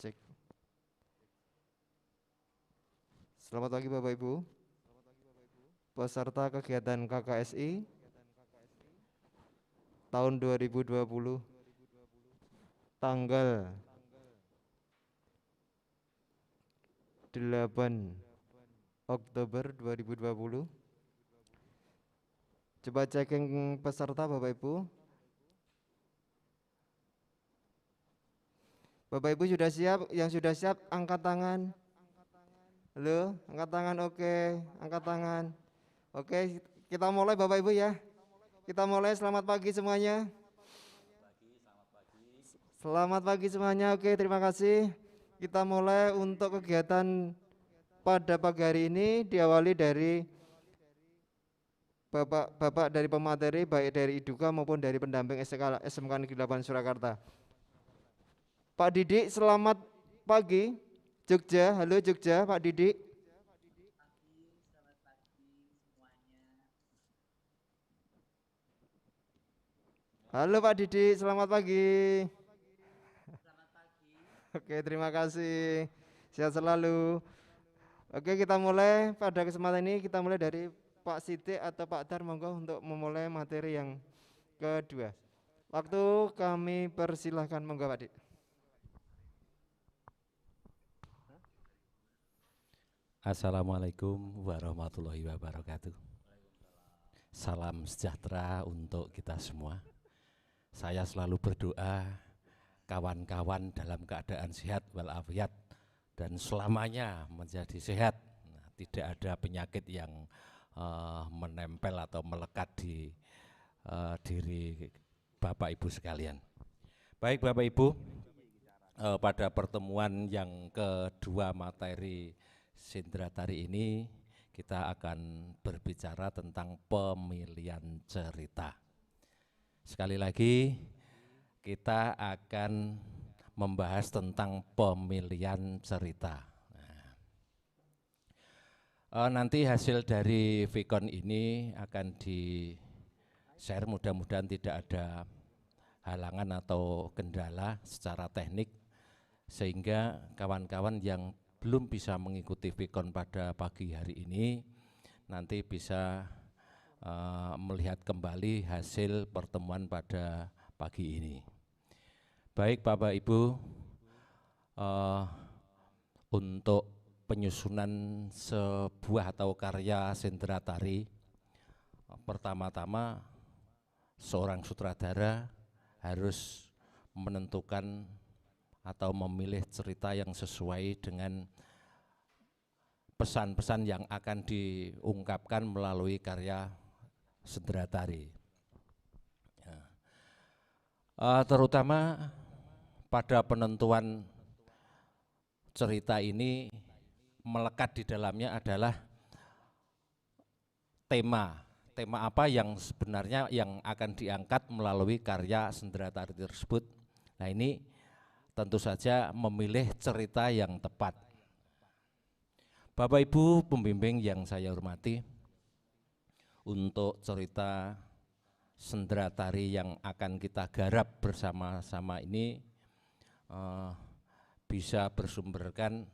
Cek. Selamat pagi Bapak Ibu, peserta kegiatan KKSI tahun 2020, tanggal 8 Oktober 2020. Coba checking peserta Bapak Ibu. Bapak Ibu sudah siap? Yang sudah siap angkat tangan. Halo, angkat tangan. Oke, angkat tangan. Oke, kita mulai Bapak Ibu ya. Kita mulai. Selamat pagi semuanya. Selamat pagi semuanya. Oke, terima kasih. Kita mulai untuk kegiatan pada pagi hari ini diawali dari Bapak dari pemateri, baik dari Iduka maupun dari pendamping SMK Negeri 8 Surakarta. Pak Didik, selamat pagi. Jogja, halo Jogja, Pak Didik. Selamat pagi semuanya. Halo Pak Didik, selamat pagi. Selamat pagi. Oke, terima kasih. Sehat selalu. Oke, kita mulai pada kesempatan ini, kita mulai dari Pak Sidik atau Pak Dar, monggo untuk memulai materi yang kedua. Waktu kami persilahkan, monggo Pak Dik. Assalamualaikum warahmatullahi wabarakatuh. Salam sejahtera untuk kita semua. Saya selalu berdoa kawan-kawan dalam keadaan sehat walafiat dan selamanya menjadi sehat. Tidak ada penyakit yang menempel atau melekat di diri Bapak Ibu sekalian. Baik Bapak Ibu, pada pertemuan yang kedua materi Sindra Tari ini kita akan berbicara tentang pemilihan cerita. Sekali lagi kita akan membahas tentang pemilihan cerita. Nanti hasil dari Vicon ini akan di-share, mudah-mudahan tidak ada halangan atau kendala secara teknik sehingga kawan-kawan yang belum bisa mengikuti Vicon pada pagi hari ini nanti bisa melihat kembali hasil pertemuan pada pagi ini. Baik Bapak Ibu, untuk penyusunan sebuah atau karya Sindra Tari, pertama-tama seorang sutradara harus menentukan atau memilih cerita yang sesuai dengan pesan-pesan yang akan diungkapkan melalui karya Sindra Tari. Ya. Terutama pada penentuan cerita ini melekat di dalamnya adalah tema apa yang sebenarnya yang akan diangkat melalui karya Sindra Tari tersebut. Nah ini tentu saja memilih cerita yang tepat. Bapak Ibu pembimbing yang saya hormati, untuk cerita Sindra Tari yang akan kita garap bersama-sama ini bisa bersumberkan,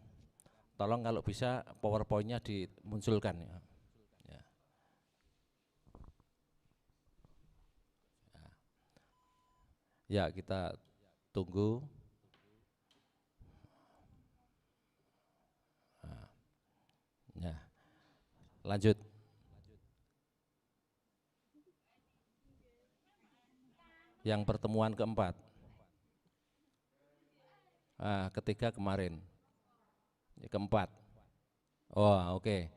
tolong kalau bisa PowerPoint-nya dimunculkan ya. Ya, kita tunggu. Ya, lanjut. Yang pertemuan keempat, ketiga kemarin, keempat. Oh, oke.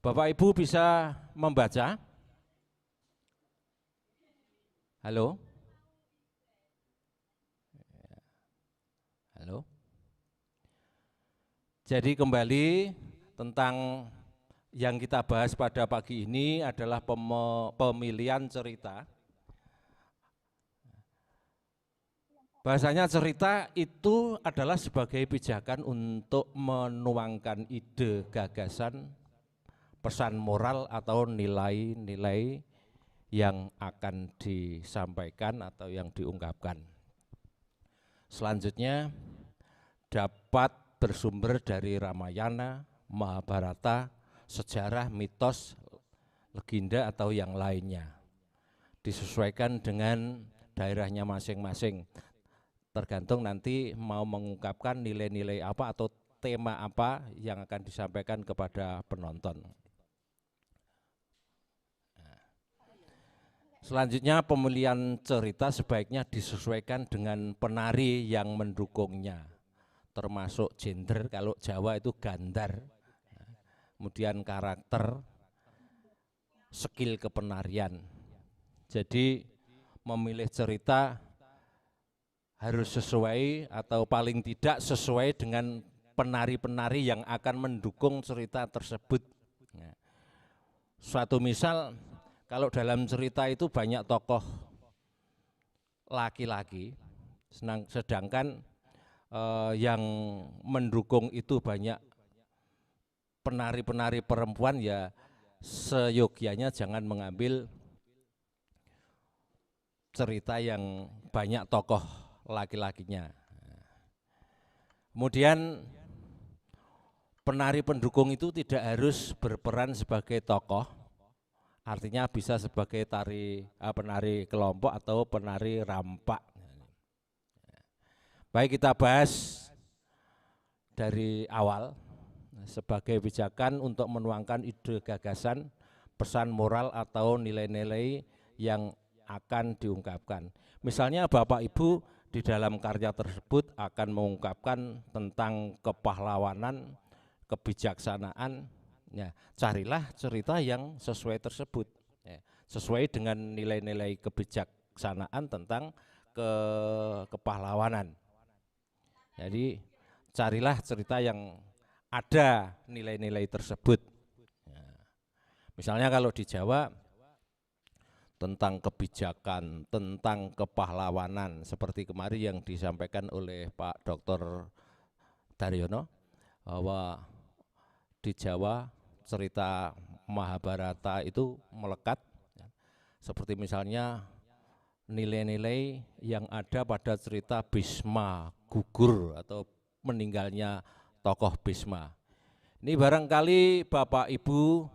Bapak Ibu bisa membaca? Halo? Halo? Jadi kembali tentang yang kita bahas pada pagi ini adalah pemilihan cerita. Bahasanya cerita itu adalah sebagai pijakan untuk menuangkan ide, gagasan, pesan moral atau nilai-nilai yang akan disampaikan atau yang diungkapkan. Selanjutnya dapat bersumber dari Ramayana, Mahabharata, sejarah, mitos, legenda atau yang lainnya. Disesuaikan dengan daerahnya masing-masing. Tergantung nanti mau mengungkapkan nilai-nilai apa atau tema apa yang akan disampaikan kepada penonton. Selanjutnya pemilihan cerita sebaiknya disesuaikan dengan penari yang mendukungnya, termasuk gender, kalau Jawa itu gandar, kemudian karakter, skill kepenarian. Jadi memilih cerita harus sesuai atau paling tidak sesuai dengan penari-penari yang akan mendukung cerita tersebut. Suatu misal, kalau dalam cerita itu banyak tokoh laki-laki, sedangkan yang mendukung itu banyak penari-penari perempuan, ya seyogianya jangan mengambil cerita yang banyak tokoh laki-lakinya. Kemudian penari pendukung itu tidak harus berperan sebagai tokoh, artinya bisa sebagai penari kelompok atau penari rampak. Baik, kita bahas dari awal sebagai pijakan untuk menuangkan ide gagasan, pesan moral atau nilai-nilai yang akan diungkapkan. Misalnya Bapak Ibu di dalam karya tersebut akan mengungkapkan tentang kepahlawanan, kebijaksanaan. Ya, carilah cerita yang sesuai tersebut, ya, sesuai dengan nilai-nilai kebijaksanaan tentang kepahlawanan. Jadi carilah cerita yang ada nilai-nilai tersebut. Ya. Misalnya kalau di Jawa tentang kebijakan, tentang kepahlawanan, seperti kemarin yang disampaikan oleh Pak Dr. Daryono, bahwa di Jawa cerita Mahabharata itu melekat, seperti misalnya nilai-nilai yang ada pada cerita Bhisma gugur atau meninggalnya tokoh Bhisma. Ini barangkali Bapak Ibu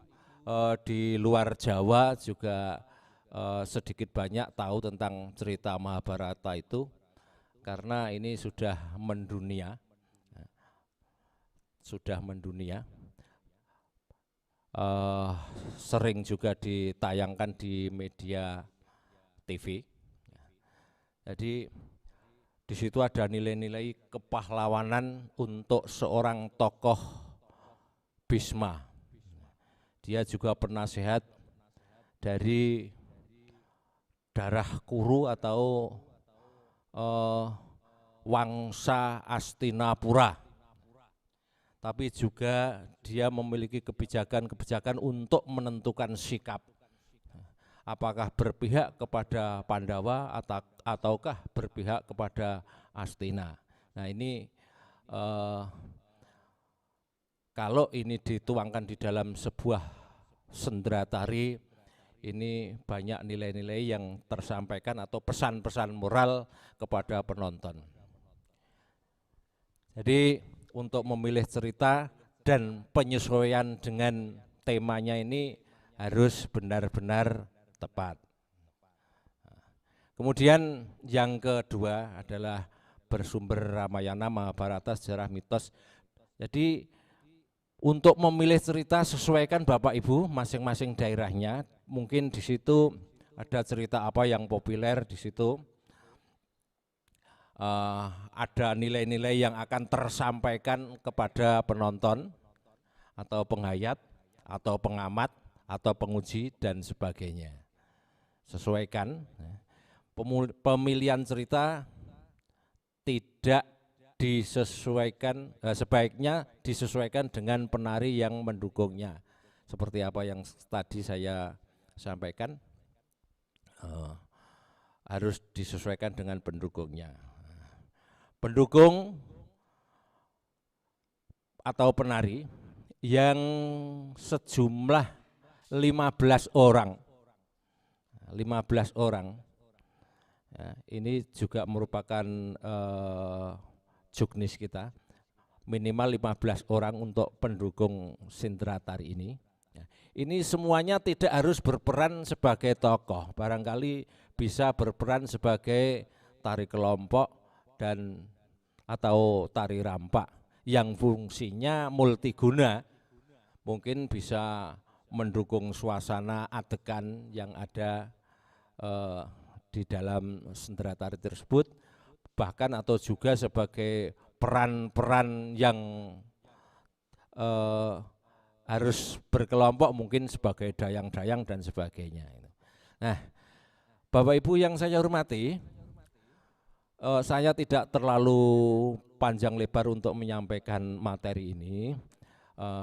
di luar Jawa juga sedikit banyak tahu tentang cerita Mahabharata itu, karena ini sudah mendunia, sering juga ditayangkan di media TV. Jadi di situ ada nilai-nilai kepahlawanan untuk seorang tokoh Bhisma. Dia juga penasehat dari darah Kuru atau Wangsa Astinapura. Tapi juga dia memiliki kebijakan-kebijakan untuk menentukan sikap. Apakah berpihak kepada Pandawa ataukah berpihak kepada Astina. Nah ini kalau ini dituangkan di dalam sebuah sendratari, ini banyak nilai-nilai yang tersampaikan atau pesan-pesan moral kepada penonton. Jadi untuk memilih cerita dan penyesuaian dengan temanya ini harus benar-benar tepat. Kemudian yang kedua adalah bersumber Ramayana, Mahabharata, sejarah, mitos. Jadi untuk memilih cerita sesuaikan Bapak Ibu masing-masing daerahnya. Mungkin di situ ada cerita apa yang populer di situ. Ada nilai-nilai yang akan tersampaikan kepada penonton atau penghayat atau pengamat atau penguji dan sebagainya. Sesuaikan. Pemilihan cerita tidak disesuaikan, sebaiknya disesuaikan dengan penari yang mendukungnya. Seperti apa yang tadi saya sampaikan, harus disesuaikan dengan pendukungnya. Pendukung atau penari yang sejumlah 15 orang. 15 orang. Ya, ini juga merupakan juknis kita, minimal 15 orang untuk pendukung Sindra Tari ini. Ya, ini semuanya tidak harus berperan sebagai tokoh, barangkali bisa berperan sebagai tari kelompok dan atau tari rampak yang fungsinya multiguna, mungkin bisa mendukung suasana adegan yang ada di dalam sendera tari tersebut, bahkan atau juga sebagai peran-peran yang harus berkelompok, mungkin sebagai dayang-dayang dan sebagainya. Nah, Bapak Ibu yang saya hormati, saya tidak terlalu panjang lebar untuk menyampaikan materi ini.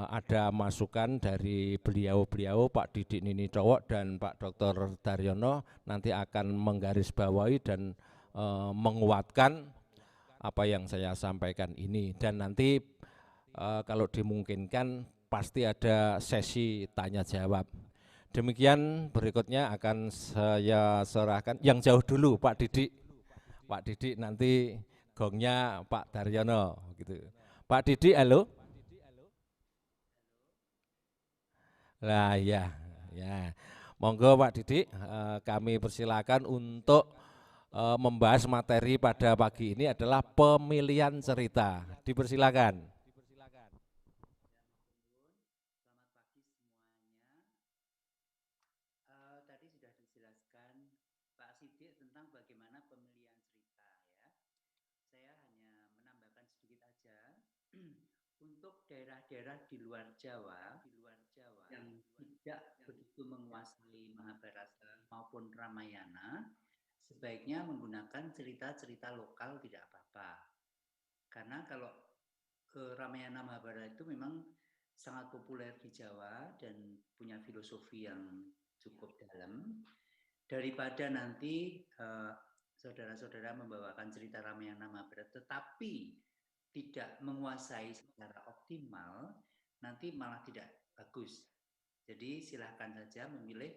Ada masukan dari beliau-beliau Pak Didik Ninitowo dan Pak Dr. Daryono nanti akan menggarisbawahi dan menguatkan apa yang saya sampaikan ini, dan nanti kalau dimungkinkan pasti ada sesi tanya jawab. Demikian, berikutnya akan saya serahkan yang jauh dulu Pak Didik. Pak Didik, nanti gongnya Pak Daryono gitu. Pak Didik, halo. Nah ya, ya. Monggo Pak Didik, kami persilakan untuk membahas materi pada pagi ini adalah pemilihan cerita. Dipersilakan. Selamat pagi semuanya. Tadi sudah dijelaskan Pak Sidik tentang bagaimana pemilihan cerita ya. Saya hanya menambahkan sedikit aja untuk daerah-daerah di luar Jawa yang tidak begitu menguasai Mahabharata maupun Ramayana, sebaiknya menggunakan cerita-cerita lokal tidak apa-apa. Karena kalau Ramayana Mahabharata itu memang sangat populer di Jawa dan punya filosofi yang cukup dalam. Daripada nanti saudara-saudara membawakan cerita Ramayana Mahabharata tetapi tidak menguasai secara optimal, nanti malah tidak bagus. Jadi silahkan saja memilih,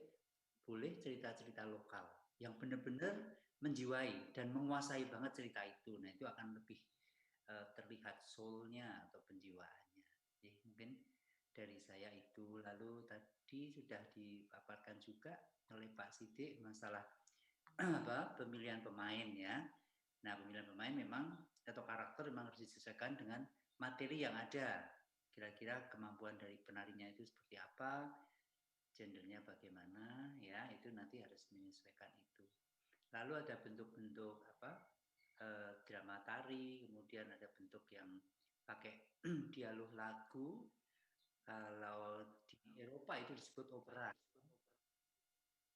boleh cerita-cerita lokal yang benar-benar menjiwai dan menguasai banget cerita itu. Nah itu akan lebih terlihat soul-nya atau penjiwaannya. Jadi mungkin dari saya itu. Lalu tadi sudah dipaparkan juga oleh Pak Sidik masalah pemilihan pemain ya. Nah pemilihan pemain memang atau karakter memang harus disesuaikan dengan materi yang ada. Kira-kira kemampuan dari penarinya itu seperti apa, gendernya bagaimana, ya itu nanti harus menyesuaikan itu. Lalu ada bentuk-bentuk drama tari, kemudian ada bentuk yang pakai dialog lagu. Kalau di Eropa itu disebut opera,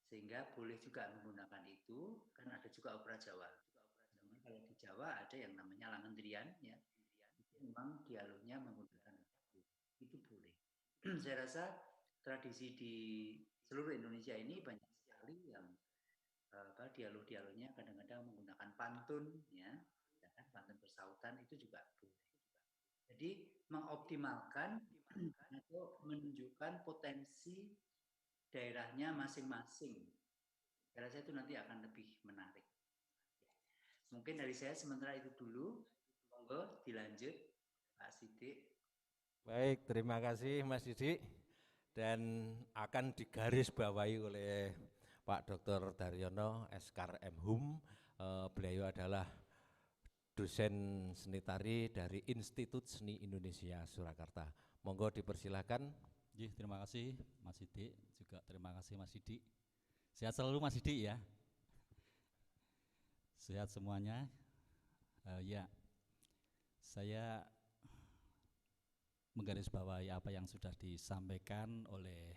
sehingga boleh juga menggunakan itu. Kan ada juga opera Jawa. Namun kalau di Jawa ada yang namanya Langendrian, ya itu memang dialognya menggunakan itu boleh. Saya rasa tradisi di seluruh Indonesia ini banyak sekali yang dialog-dialognya kadang-kadang menggunakan pantun, ya kan, pantun bersautan itu juga boleh. Jadi mengoptimalkan atau menunjukkan potensi daerahnya masing-masing. Saya rasa itu nanti akan lebih menarik. Mungkin dari saya sementara itu dulu. Monggo dilanjut Pak Sidik. Baik, terima kasih Mas Didik, dan akan digarisbawahi oleh Pak Dr. Daryono, Eskar M.Hum. Beliau adalah dosen seni tari dari Institut Seni Indonesia Surakarta. Monggo dipersilakan. Terima kasih Mas Didik, juga terima kasih Mas Didik. Sehat selalu Mas Didik ya. Sehat semuanya. Ya, saya menggarisbawahi apa yang sudah disampaikan oleh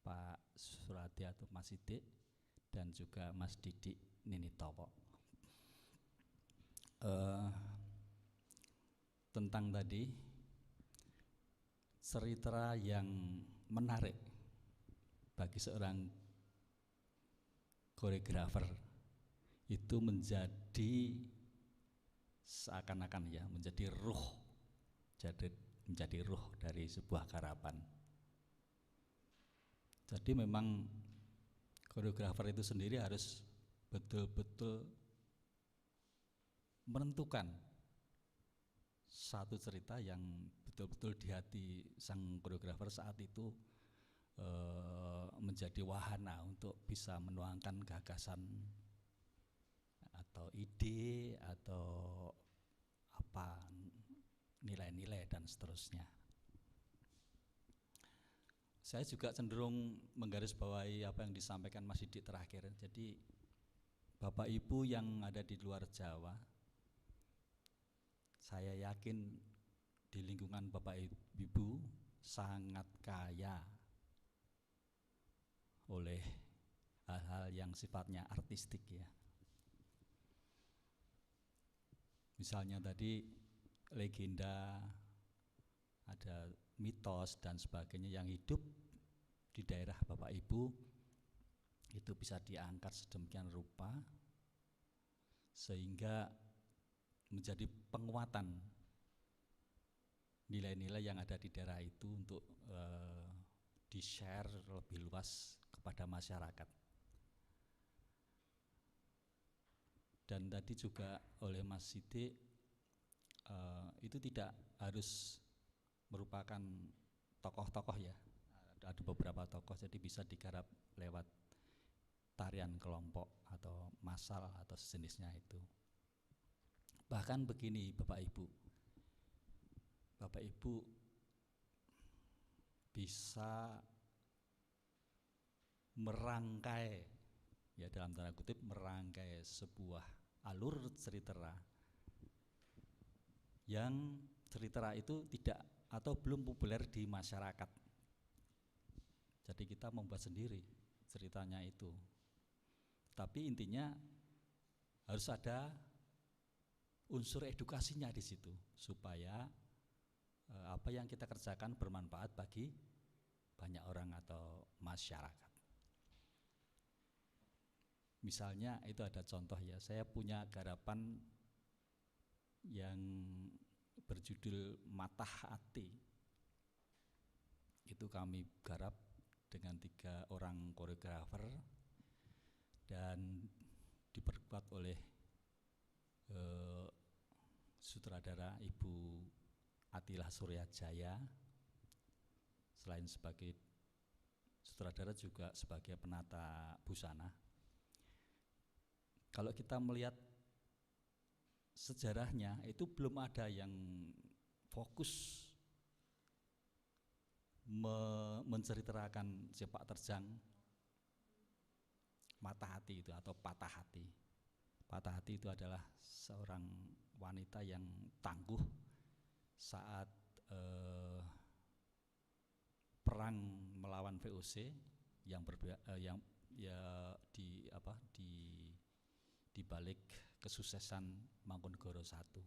Pak Suradi atau Mas Didik dan juga Mas Didik Ninitowo. Tentang tadi cerita yang menarik bagi seorang koreografer itu menjadi seakan-akan ya menjadi ruh, menjadi ruh dari sebuah garapan. Jadi memang koreografer itu sendiri harus betul-betul menentukan satu cerita yang betul-betul di hati sang koreografer saat itu menjadi wahana untuk bisa menuangkan gagasan atau ide atau apa, nilai-nilai dan seterusnya. Saya juga cenderung menggarisbawahi apa yang disampaikan Mas Didik terakhir. Jadi Bapak Ibu yang ada di luar Jawa, saya yakin di lingkungan Bapak Ibu sangat kaya oleh hal-hal yang sifatnya artistik ya. Misalnya tadi legenda, ada mitos dan sebagainya yang hidup di daerah Bapak Ibu itu bisa diangkat sedemikian rupa sehingga menjadi penguatan nilai-nilai yang ada di daerah itu untuk di-share lebih luas kepada masyarakat. Dan tadi juga oleh Mas Sidik, itu tidak harus merupakan tokoh-tokoh ya, ada beberapa tokoh, jadi bisa digarap lewat tarian kelompok atau massal atau sejenisnya itu. Bahkan begini Bapak Ibu bisa merangkai, ya dalam tanda kutip merangkai sebuah alur cerita yang cerita itu tidak atau belum populer di masyarakat. Jadi kita membuat sendiri ceritanya itu. Tapi intinya harus ada unsur edukasinya di situ supaya apa yang kita kerjakan bermanfaat bagi banyak orang atau masyarakat. Misalnya itu ada contoh ya, saya punya garapan yang berjudul Mata Hati. Itu kami garap dengan 3 orang koreografer dan diperkuat oleh sutradara Ibu Atilah Suryajaya, selain sebagai sutradara juga sebagai penata busana. Kalau kita melihat sejarahnya itu belum ada yang fokus menceritakan sepak terjang mata hati itu atau patah hati. Patah hati itu adalah seorang wanita yang tangguh saat perang melawan VOC yang di balik kesuksesan Mangkunegoro I.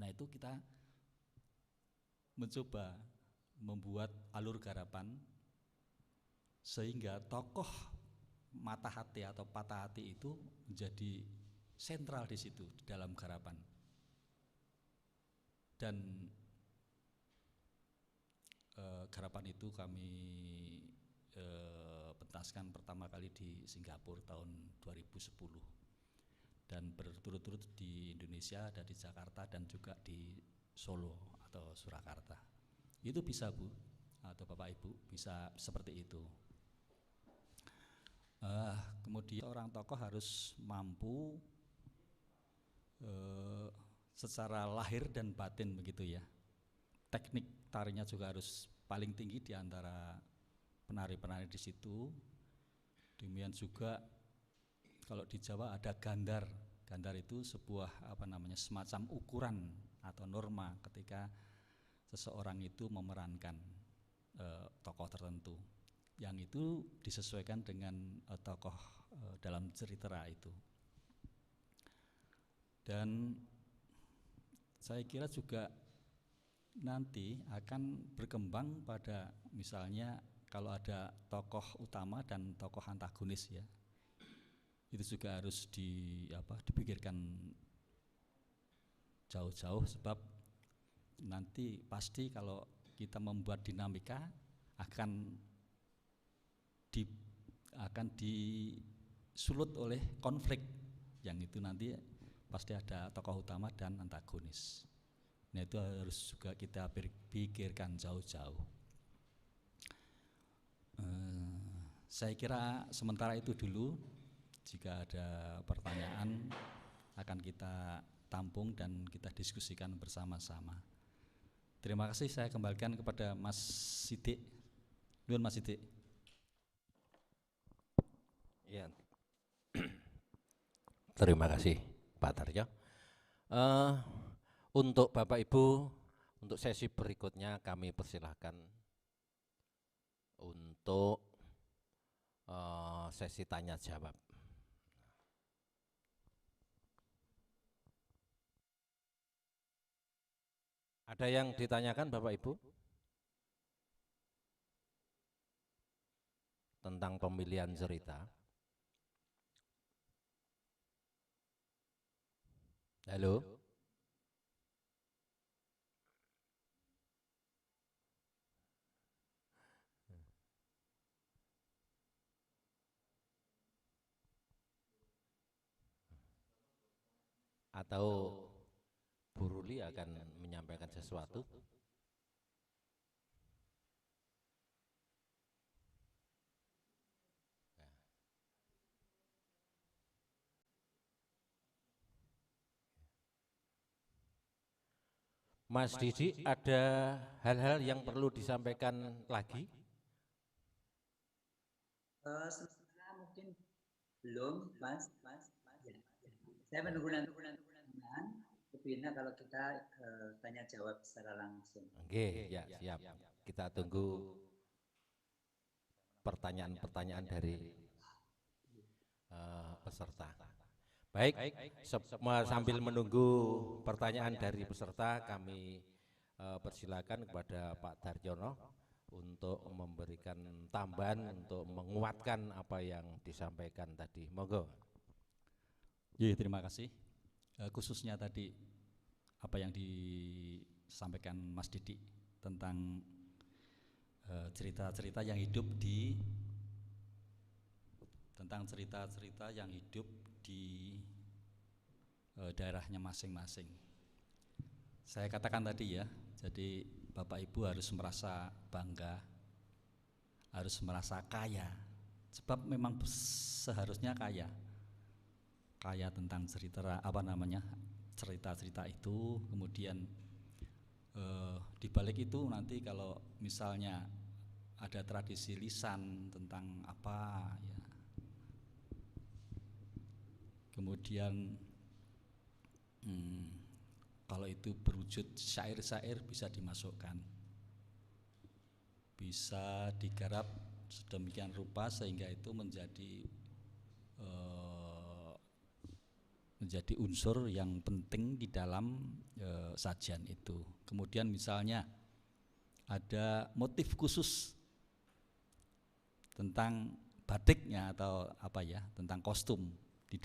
Nah itu kita mencoba membuat alur garapan sehingga tokoh mata hati atau patah hati itu menjadi sentral di situ di dalam garapan. Dan garapan itu kami pentaskan pertama kali di Singapura tahun 2010 dan berturut-turut di Indonesia, ada di Jakarta dan juga di Solo atau Surakarta. Itu bisa Bu atau Bapak Ibu bisa seperti itu. Kemudian orang tokoh harus mampu secara lahir dan batin begitu ya. Teknik tarinya juga harus paling tinggi di antara penari-penari di situ. Demikian juga kalau di Jawa ada gandar. Gandar itu sebuah semacam ukuran atau norma ketika seseorang itu memerankan tokoh tertentu. Yang itu disesuaikan dengan tokoh dalam cerita itu. Dan saya kira juga nanti akan berkembang pada misalnya kalau ada tokoh utama dan tokoh antagonis ya. Itu juga harus dipikirkan jauh-jauh sebab nanti pasti kalau kita membuat dinamika akan akan disulut oleh konflik yang itu nanti pasti ada tokoh utama dan antagonis. Nah itu harus juga kita pikirkan jauh-jauh. Saya kira sementara itu dulu. Jika ada pertanyaan akan kita tampung dan kita diskusikan bersama-sama. Terima kasih, saya kembalikan kepada Mas Sidik. Nuhun Mas Sidik. Ya. Terima kasih Pak Tarjo. Untuk Bapak Ibu, untuk sesi berikutnya kami persilahkan untuk sesi tanya jawab. Ada yang ditanyakan Bapak Ibu tentang pemilihan cerita? Halo? Atau Bu Ruli akan menyampaikan sesuatu? Mas Didi, ada hal-hal yang perlu disampaikan lagi? Sementara mungkin belum, Mas. Ya. Saya menunggu nanti lebih enak kalau kita tanya jawab secara langsung. Oke, ya siap. Kita tunggu pertanyaan-pertanyaan dari peserta. Baik, sambil menunggu pertanyaan dari peserta, kami persilakan kepada Pak Darjono untuk memberikan tambahan, untuk menguatkan apa yang disampaikan tadi. Monggo. Ya, terima kasih. Khususnya tadi apa yang disampaikan Mas Didi tentang cerita-cerita yang hidup di daerahnya masing-masing. Saya katakan tadi ya, jadi Bapak Ibu harus merasa bangga, harus merasa kaya, sebab memang seharusnya kaya tentang cerita-cerita itu. Kemudian di balik itu nanti kalau misalnya ada tradisi lisan tentang apa ya, kemudian kalau itu berwujud syair-syair bisa dimasukkan, bisa digarap sedemikian rupa sehingga itu menjadi unsur yang penting di dalam sajian itu. Kemudian misalnya ada motif khusus tentang batiknya atau apa ya, tentang kostum di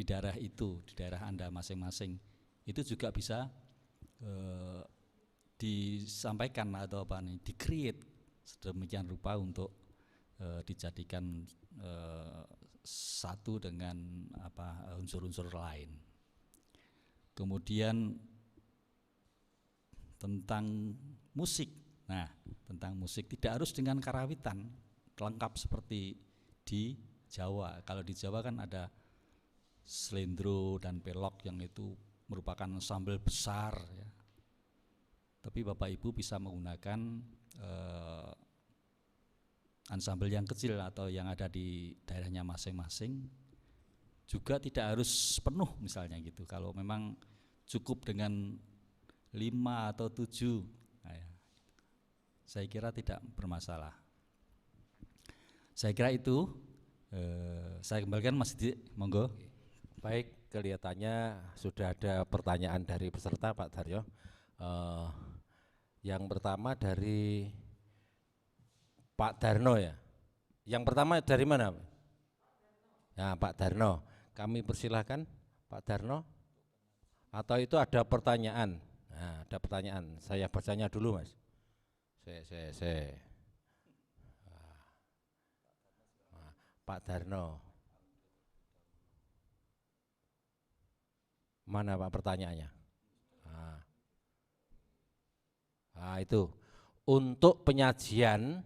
daerah itu, di daerah Anda masing-masing, itu juga bisa disampaikan atau di-create sedemikian rupa untuk dijadikan satu dengan unsur-unsur lain. Kemudian tentang musik. Nah, tentang musik tidak harus dengan karawitan lengkap seperti di Jawa. Kalau di Jawa kan ada slendro dan pelok yang itu merupakan ensemble besar ya. Tapi Bapak Ibu bisa menggunakan ensemble yang kecil atau yang ada di daerahnya masing-masing. Juga tidak harus penuh misalnya gitu. Kalau memang cukup dengan 5 atau 7, nah ya, saya kira tidak bermasalah. Saya kira itu. Saya kembalikan Mas Didi, monggo. Baik, kelihatannya sudah ada pertanyaan dari peserta Pak Darjo. Yang pertama dari Pak Darno ya. Yang pertama dari mana? Nah, Pak Darno, kami persilahkan Pak Darno. Atau itu ada pertanyaan? Nah, ada pertanyaan. Saya bacanya dulu, Mas. Pak Darno. Mana Pak pertanyaannya? Nah, itu untuk penyajian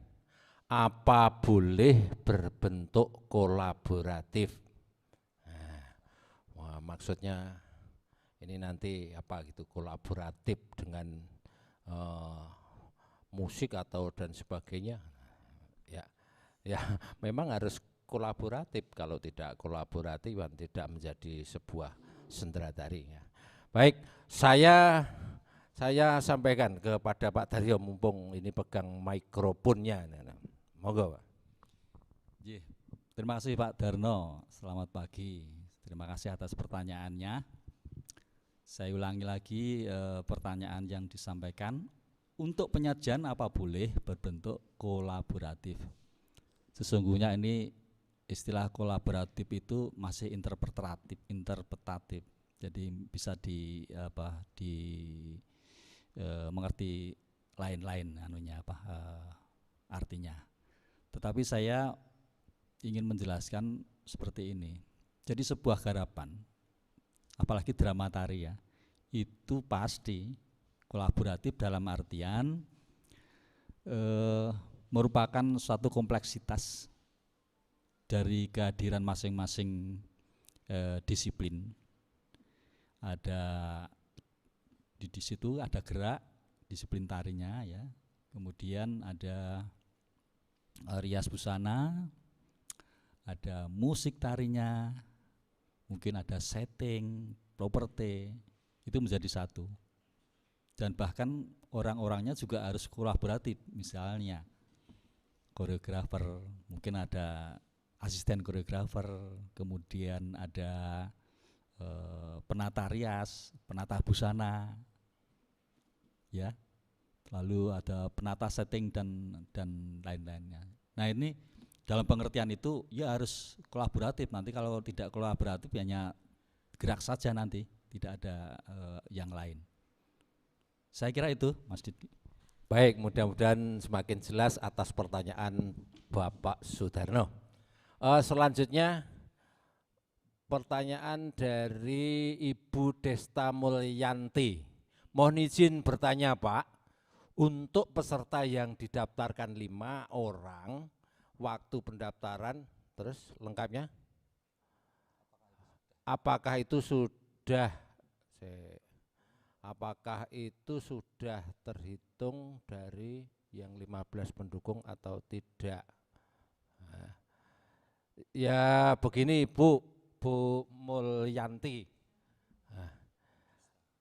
apa boleh berbentuk kolaboratif? Nah, wah, maksudnya ini nanti apa gitu kolaboratif dengan musik atau dan sebagainya? Ya, memang harus kolaboratif. Kalau tidak kolaboratif, tidak menjadi sebuah sendratari. Ya. Baik, saya sampaikan kepada Pak Daryo mumpung ini pegang mikrofonnya. Monggo, Pak. Terima kasih Pak Darno. Selamat pagi. Terima kasih atas pertanyaannya. Saya ulangi lagi pertanyaan yang disampaikan. Untuk penyajian apa boleh berbentuk kolaboratif? Sesungguhnya ini istilah kolaboratif itu masih interpretatif. Jadi bisa mengerti lain-lain artinya. Tetapi saya ingin menjelaskan seperti ini. Jadi sebuah garapan, apalagi drama tari ya, itu pasti kolaboratif dalam artian merupakan suatu kompleksitas dari kehadiran masing-masing disiplin. Ada di situ ada gerak disiplin tarinya ya, kemudian ada rias busana, ada musik tarinya, mungkin ada setting, properti, itu menjadi satu. Dan bahkan orang-orangnya juga harus kolaboratif, misalnya koreografer, mungkin ada asisten koreografer, kemudian ada penata rias, penata busana, ya, lalu ada penata setting dan lain-lainnya. Nah ini dalam pengertian itu ya harus kolaboratif. Nanti kalau tidak kolaboratif hanya gerak saja nanti, tidak ada yang lain. Saya kira itu, Mas Didi. Baik, mudah-mudahan semakin jelas atas pertanyaan Bapak Sudarno. Selanjutnya pertanyaan dari Ibu Desta Mulyanti. Mohon izin bertanya Pak, untuk peserta yang didaftarkan 5 orang, waktu pendaftaran, terus lengkapnya? Apakah itu sudah terhitung dari yang 15 pendukung atau tidak? Nah, ya begini Bu Mulyanti,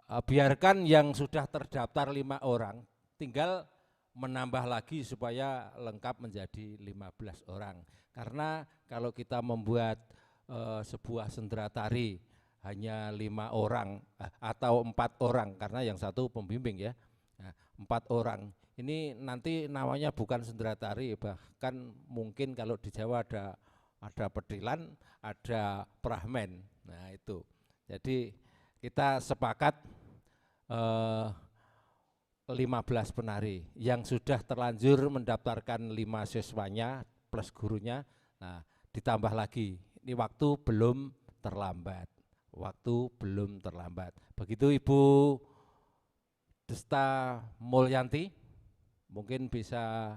biarkan yang sudah terdaftar 5 orang, tinggal menambah lagi supaya lengkap menjadi 15 orang. Karena kalau kita membuat sebuah sendratari hanya 5 orang atau 4 orang, karena yang satu pembimbing ya, 4 orang, ini nanti namanya bukan sendratari, bahkan mungkin kalau di Jawa ada pedilan, ada prahmen. Nah itu, jadi kita sepakat 15 penari yang sudah terlanjur mendaftarkan 5 siswanya plus gurunya. Nah ditambah lagi, ini waktu belum terlambat. Begitu Ibu Desta Mulyanti, mungkin bisa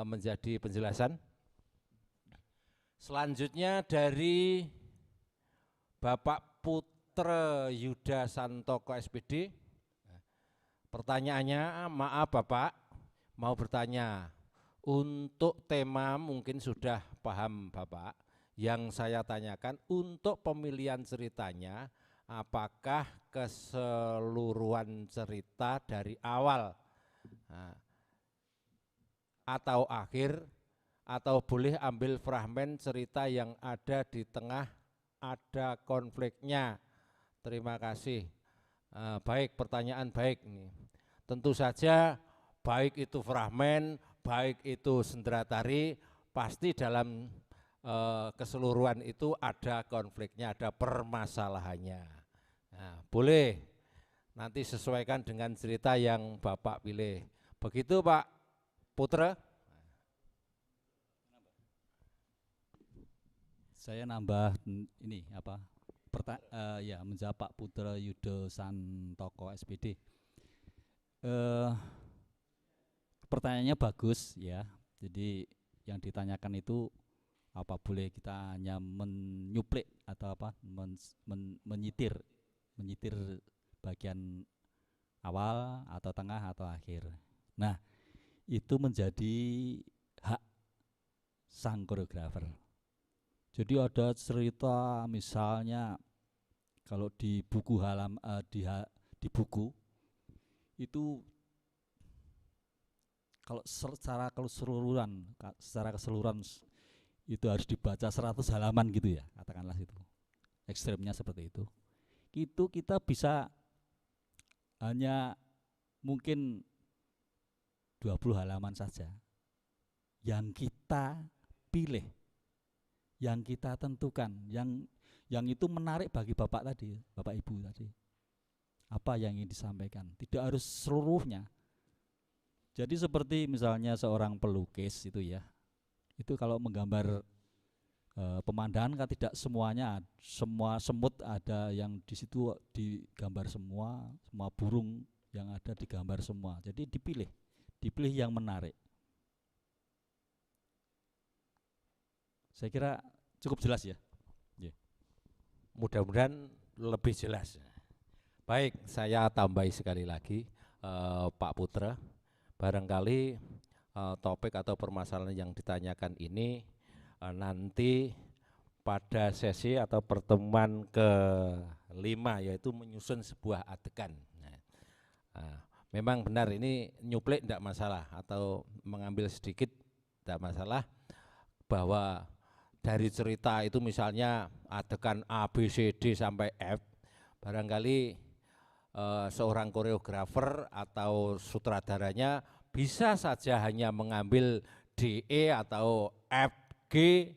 menjadi penjelasan. Selanjutnya dari Bapak Putra Yuda Santoko SPD. Pertanyaannya, maaf Bapak, mau bertanya. Untuk tema mungkin sudah paham Bapak. Yang saya tanyakan untuk pemilihan ceritanya, apakah keseluruhan cerita dari awal atau akhir, atau boleh ambil fragmen cerita yang ada di tengah, ada konfliknya. Terima kasih. Baik, pertanyaan baik ini. Tentu saja baik itu fragmen, baik itu sendratari, pasti dalam keseluruhan itu ada konfliknya, ada permasalahannya. Nah, boleh nanti sesuaikan dengan cerita yang Bapak pilih. Begitu Pak Putra. Saya nambah ini apa? Ya menjawab Pak Putra Yudo Santoko SPD. Pertanyaannya bagus ya. Jadi yang ditanyakan itu apa boleh kita hanya menyuplik atau apa menyitir bagian awal atau tengah atau akhir. Nah, itu menjadi hak sang koreografer. Jadi ada cerita misalnya kalau di buku di buku itu kalau secara keseluruhan itu harus dibaca 100 halaman gitu ya, katakanlah itu. Ekstremnya seperti itu. Itu kita bisa hanya mungkin 20 halaman saja yang kita pilih, yang kita tentukan, yang itu menarik bagi Bapak tadi, Bapak Ibu tadi. Apa yang ingin disampaikan, tidak harus seluruhnya. Jadi seperti misalnya seorang pelukis itu ya, itu kalau menggambar pemandangan kan tidak semuanya, semua semut ada yang di situ digambar semua burung yang ada digambar semua. Jadi dipilih yang menarik. Saya kira cukup jelas ya. Mudah-mudahan lebih jelas. Baik, saya tambahi sekali lagi Pak Putra, barangkali topik atau permasalahan yang ditanyakan ini nanti pada sesi atau pertemuan ke-5 yaitu menyusun sebuah adegan. Memang benar ini nyuplik tidak masalah atau mengambil sedikit tidak masalah, bahwa dari cerita itu misalnya adegan A, B, C, D sampai F, barangkali seorang koreografer atau sutradaranya bisa saja hanya mengambil D, E atau F, G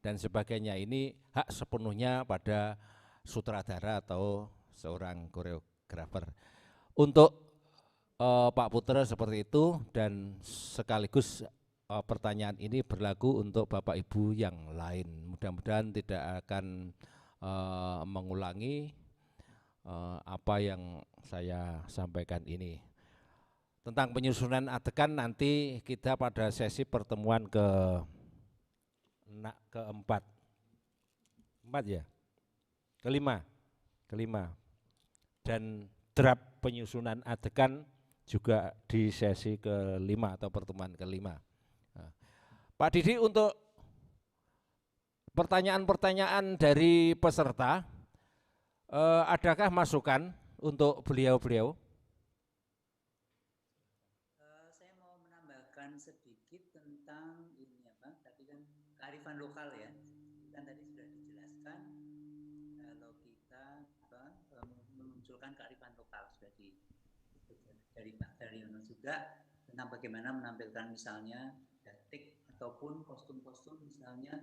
dan sebagainya. Ini hak sepenuhnya pada sutradara atau seorang koreografer. Untuk Pak Putra seperti itu, dan sekaligus pertanyaan ini berlaku untuk Bapak Ibu yang lain. Mudah-mudahan tidak akan mengulangi apa yang saya sampaikan ini. Tentang penyusunan adegan nanti kita pada sesi pertemuan keempat ya, kelima, dan draft penyusunan adegan juga di sesi ke-5 atau pertemuan ke-5. Pak Didi, untuk pertanyaan-pertanyaan dari peserta, adakah masukan untuk beliau-beliau? Saya mau menambahkan sedikit tentang ini apa? Tadi kan kearifan lokal ya. Kan tadi sudah dijelaskan kalau kita memunculkan kearifan lokal sudah dari Pak Daryono juga tentang bagaimana menampilkan misalnya batik ataupun kostum-kostum misalnya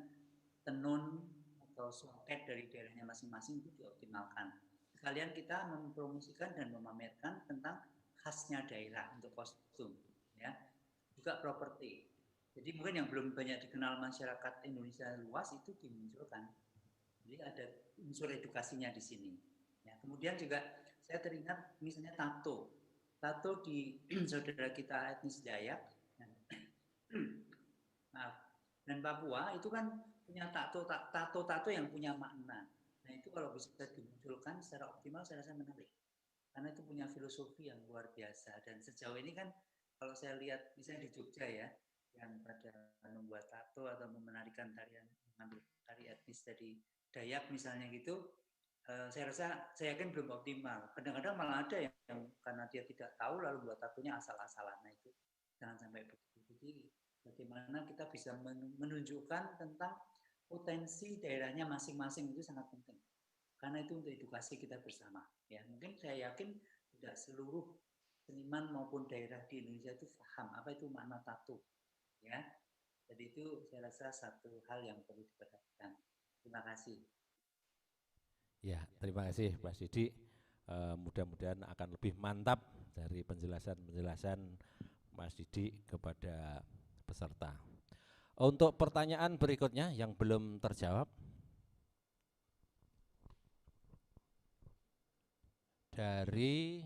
tenun atau soket dari daerahnya masing-masing itu dioptimalkan. Sekalian kita mempromosikan dan memamerkan tentang khasnya daerah untuk kostum, ya. Juga properti. Jadi mungkin yang belum banyak dikenal masyarakat Indonesia luas itu dimunculkan. Jadi ada unsur edukasinya di sini. Ya, kemudian juga saya teringat misalnya tato di saudara kita etnis Dayak dan Papua itu kan punya tato yang punya makna. Nah itu kalau bisa dimunculkan secara optimal saya rasa menarik, karena itu punya filosofi yang luar biasa. Dan sejauh ini kan kalau saya lihat misalnya di Jogja ya, yang pada membuat tato atau menarikan tarian, mengambil tari etnis dari Dayak misalnya gitu, saya yakin belum optimal. Kadang-kadang malah ada yang karena dia tidak tahu lalu buat tatonya asal-asalan. Nah itu jangan sampai begitu. Jadi bagaimana kita bisa menunjukkan tentang potensi daerahnya masing-masing itu sangat penting. Karena itu untuk edukasi kita bersama. Ya, mungkin saya yakin tidak seluruh seniman maupun daerah di Indonesia itu paham apa itu makna tato. Ya, jadi itu saya rasa satu hal yang perlu diperhatikan. Terima kasih. Ya, terima kasih Pak Didi. Mudah-mudahan akan lebih mantap dari penjelasan-penjelasan Mas Didi kepada peserta. Untuk pertanyaan berikutnya yang belum terjawab, dari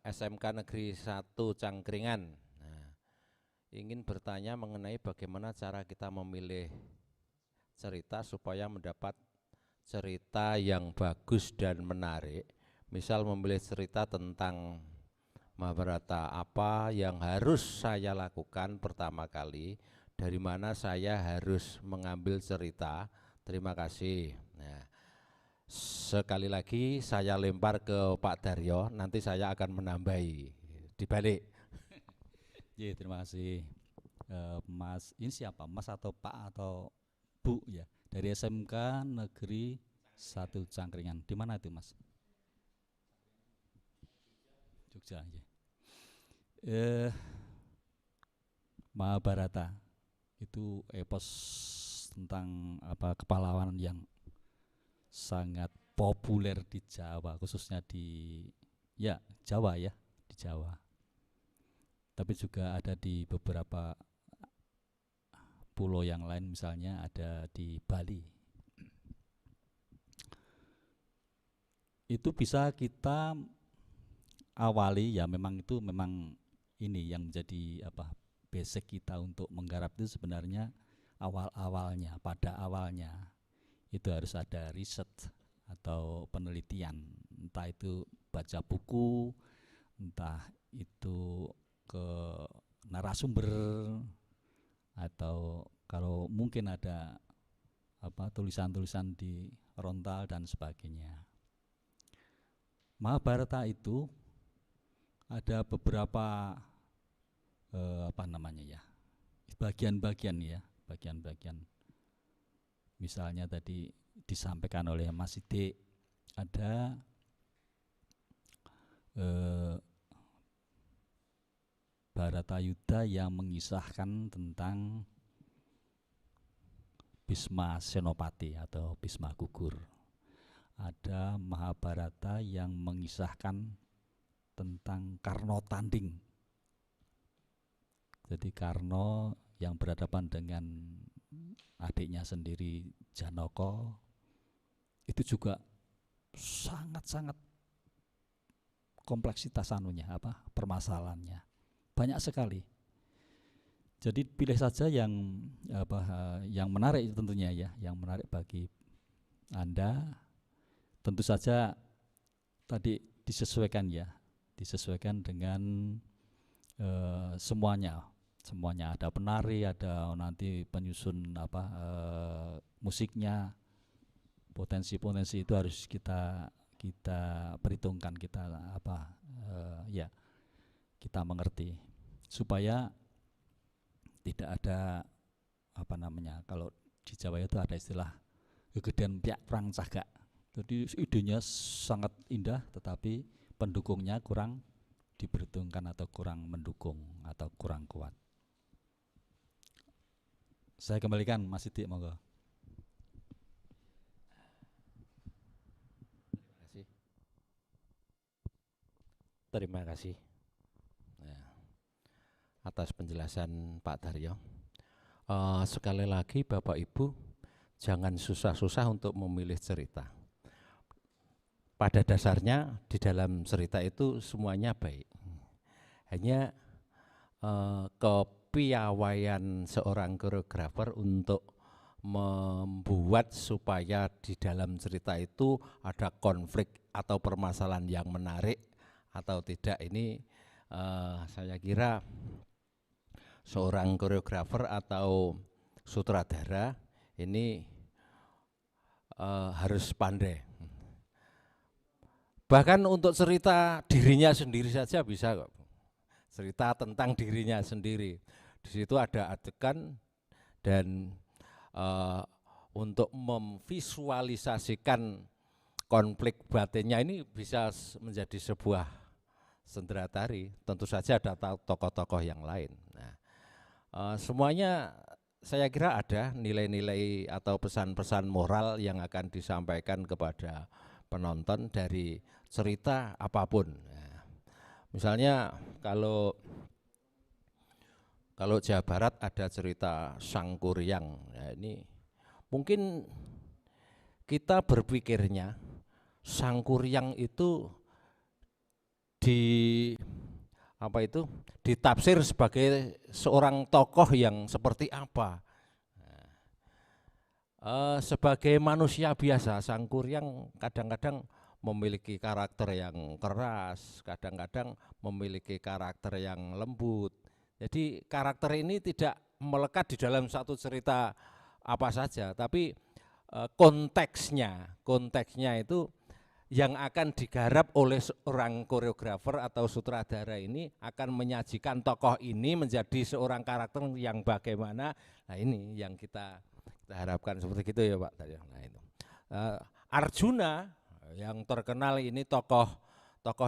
SMK Negeri 1 Cangkringan. Nah, ingin bertanya mengenai bagaimana cara kita memilih cerita supaya mendapat cerita yang bagus dan menarik. Misal memilih cerita tentang Mahabharata, apa yang harus saya lakukan pertama kali, dari mana saya harus mengambil cerita. Terima kasih. Nah, sekali lagi saya lempar ke Pak Daryo, nanti saya akan menambahi dibalik. Ya, terima kasih. Mas, ini siapa? Mas atau Pak atau Bu ya? Dari SMK Negeri 1 Cangkringan. Di mana itu, Mas? Jogja. Ya. Mahabharata itu epos tentang kepahlawanan yang sangat populer di Jawa, khususnya di Jawa ya, di Jawa. Tapi juga ada di beberapa pulau yang lain, misalnya ada di Bali. Itu bisa kita awali ya, memang ini yang menjadi basic kita untuk menggarap itu sebenarnya pada awalnya itu harus ada riset atau penelitian, entah itu baca buku, entah itu ke narasumber, atau kalau mungkin ada tulisan-tulisan di rontal dan sebagainya. Mahabharata itu ada beberapa bagian-bagian. Misalnya tadi disampaikan oleh Mas Sidik, ada Bharatayuddha yang mengisahkan tentang Bhisma Senopati atau Bhisma Gugur. Ada Mahabharata yang mengisahkan tentang Karna tanding. Jadi Karna yang berhadapan dengan adiknya sendiri Janaka, itu juga sangat-sangat kompleksitas permasalahannya. Banyak sekali. Jadi pilih saja yang menarik tentunya ya, yang menarik bagi Anda. Tentu saja tadi disesuaikan dengan semuanya ada penari, ada nanti penyusun musiknya, potensi itu harus kita perhitungkan, kita mengerti supaya tidak ada kalau di Jawa itu ada istilah kegedean piak perang cagak. Jadi idenya sangat indah tetapi pendukungnya kurang diperhitungkan atau kurang mendukung atau kurang kuat. Saya kembalikan Mas Sidik, monggo. Terima kasih atas penjelasan Pak Daryo. Sekali lagi Bapak Ibu, jangan susah-susah untuk memilih cerita. Pada dasarnya di dalam cerita itu semuanya baik. Hanya kepiawaian seorang koreografer untuk membuat supaya di dalam cerita itu ada konflik atau permasalahan yang menarik atau tidak, ini saya kira seorang koreografer atau sutradara ini harus pandai. Bahkan untuk cerita dirinya sendiri saja bisa kok. Cerita tentang dirinya sendiri. Di situ ada adegan dan untuk memvisualisasikan konflik batinnya ini bisa menjadi sebuah sendera tari. Tentu saja ada tokoh-tokoh yang lain. Nah, semuanya saya kira ada nilai-nilai atau pesan-pesan moral yang akan disampaikan kepada penonton dari cerita apapun. Nah, misalnya kalau Jawa Barat ada cerita Sangkuriang, ya ini mungkin kita berpikirnya Sangkuriang itu ditafsir sebagai seorang tokoh yang seperti apa. Sebagai manusia biasa, Sangkuriang kadang-kadang memiliki karakter yang keras, kadang-kadang memiliki karakter yang lembut. Jadi karakter ini tidak melekat di dalam satu cerita apa saja, tapi konteksnya itu yang akan digarap oleh seorang koreografer atau sutradara ini akan menyajikan tokoh ini menjadi seorang karakter yang bagaimana. Nah ini yang kita harapkan seperti itu ya Pak. Nah itu Arjuna yang terkenal ini tokoh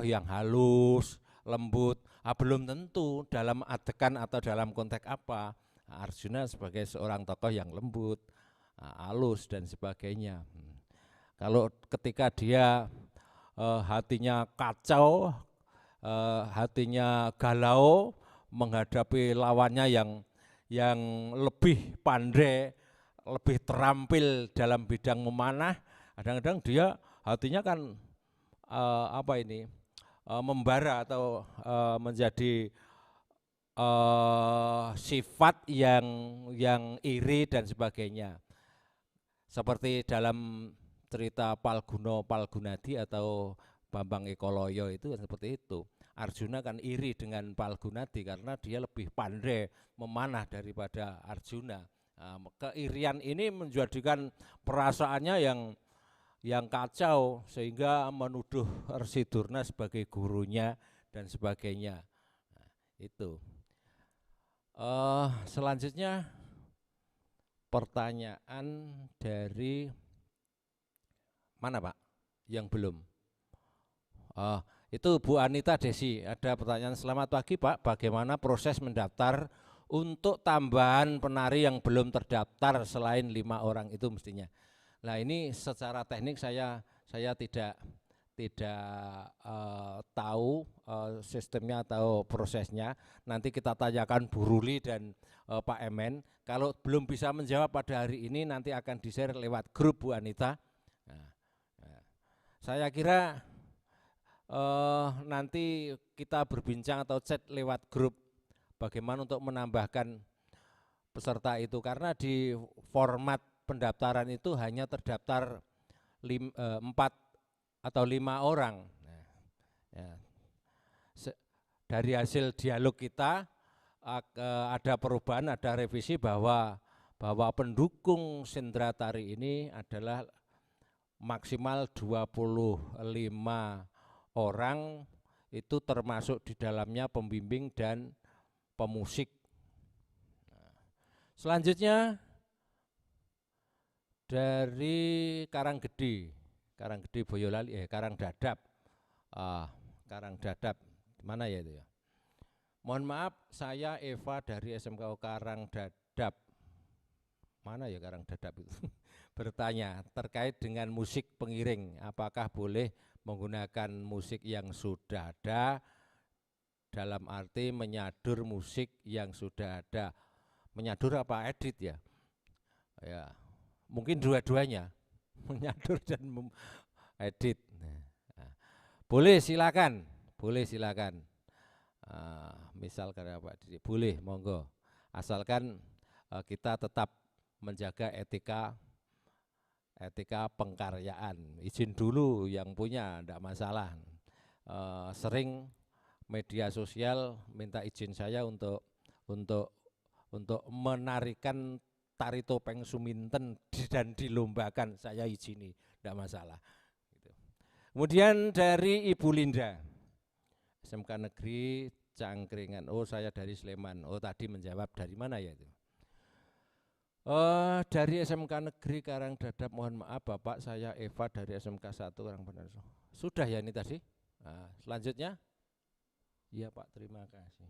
yang halus, lembut. Belum tentu dalam adegan atau dalam konteks apa. Arjuna sebagai seorang tokoh yang lembut, halus dan sebagainya. Kalau ketika dia hatinya kacau, hatinya galau menghadapi lawannya yang lebih pandai, lebih terampil dalam bidang memanah, kadang-kadang dia hatinya kan membara atau menjadi sifat yang iri dan sebagainya. Seperti dalam cerita Palguna Palgunadi atau Bambang Ekoloyo itu seperti itu. Arjuna kan iri dengan Palgunadi karena dia lebih pandai memanah daripada Arjuna. Keirian ini menjadikan perasaannya yang kacau sehingga menuduh Resi Durna sebagai gurunya dan sebagainya. Itu. Selanjutnya pertanyaan dari mana Pak? Yang belum. Itu Bu Anita Desi, ada pertanyaan. Selamat pagi Pak, bagaimana proses mendaftar untuk tambahan penari yang belum terdaftar selain 5 orang itu mestinya. Nah ini secara teknik saya tidak tahu sistemnya atau prosesnya. Nanti kita tanyakan Bu Ruli dan Pak Emen. Kalau belum bisa menjawab pada hari ini nanti akan di-share lewat grup Bu Anita. Saya kira nanti kita berbincang atau chat lewat grup bagaimana untuk menambahkan peserta itu, karena di format pendaftaran itu hanya terdaftar 4 atau 5 orang. Dari hasil dialog kita ada perubahan, ada revisi bahwa pendukung sendra tari ini adalah maksimal 25 orang, itu termasuk di dalamnya pembimbing dan pemusik. Selanjutnya dari Karanggede Boyolali, Karangdadap, Karangdadap, mana ya itu ya? Mohon maaf, saya Eva dari SMKU Karangdadap. Mana ya Karangdadap itu? Bertanya terkait dengan musik pengiring, apakah boleh menggunakan musik yang sudah ada, dalam arti menyadur musik yang sudah ada. Menyadur apa edit ya? Ya, mungkin dua-duanya, menyadur dan edit. Boleh silakan. Misalkan apa? Boleh, monggo. Asalkan kita tetap menjaga etika pengkaryaan. Izin dulu yang punya, enggak masalah. Sering media sosial minta izin saya untuk menarikan tari topeng Suminten dan dilombakan, saya izini, enggak masalah. Kemudian dari Ibu Linda, SMK Negeri Cangkringan. Oh, saya dari Sleman. Oh, tadi menjawab dari mana ya itu? Dari SMK Negeri Karangdadap, mohon maaf Bapak, saya Eva dari SMK 1 Karangdadap. Sudah ya ini tadi? Nah, selanjutnya? Iya Pak, terima kasih.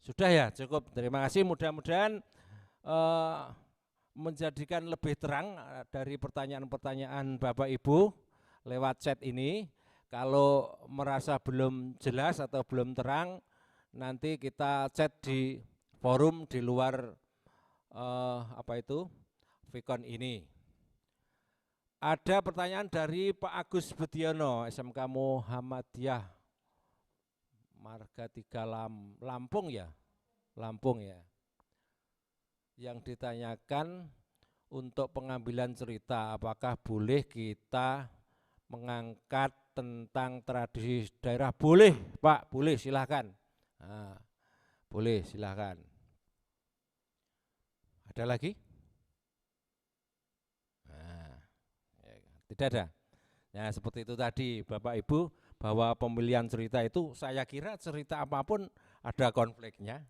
Sudah ya, cukup. Terima kasih, mudah-mudahan menjadikan lebih terang dari pertanyaan-pertanyaan Bapak Ibu lewat chat ini. Kalau merasa belum jelas atau belum terang, nanti kita chat di forum di luar Vicon ini. Ada pertanyaan dari Pak Agus Budiono, SMK Muhammadiyah Marga 3 Lampung ya, Lampung ya. Yang ditanyakan untuk pengambilan cerita, apakah boleh kita mengangkat tentang tradisi daerah? Boleh Pak, boleh, silahkan. Nah, boleh, silahkan. Ada lagi? Nah, ya, tidak ada. Ya, seperti itu tadi Bapak Ibu, bahwa pemilihan cerita itu saya kira cerita apapun ada konfliknya.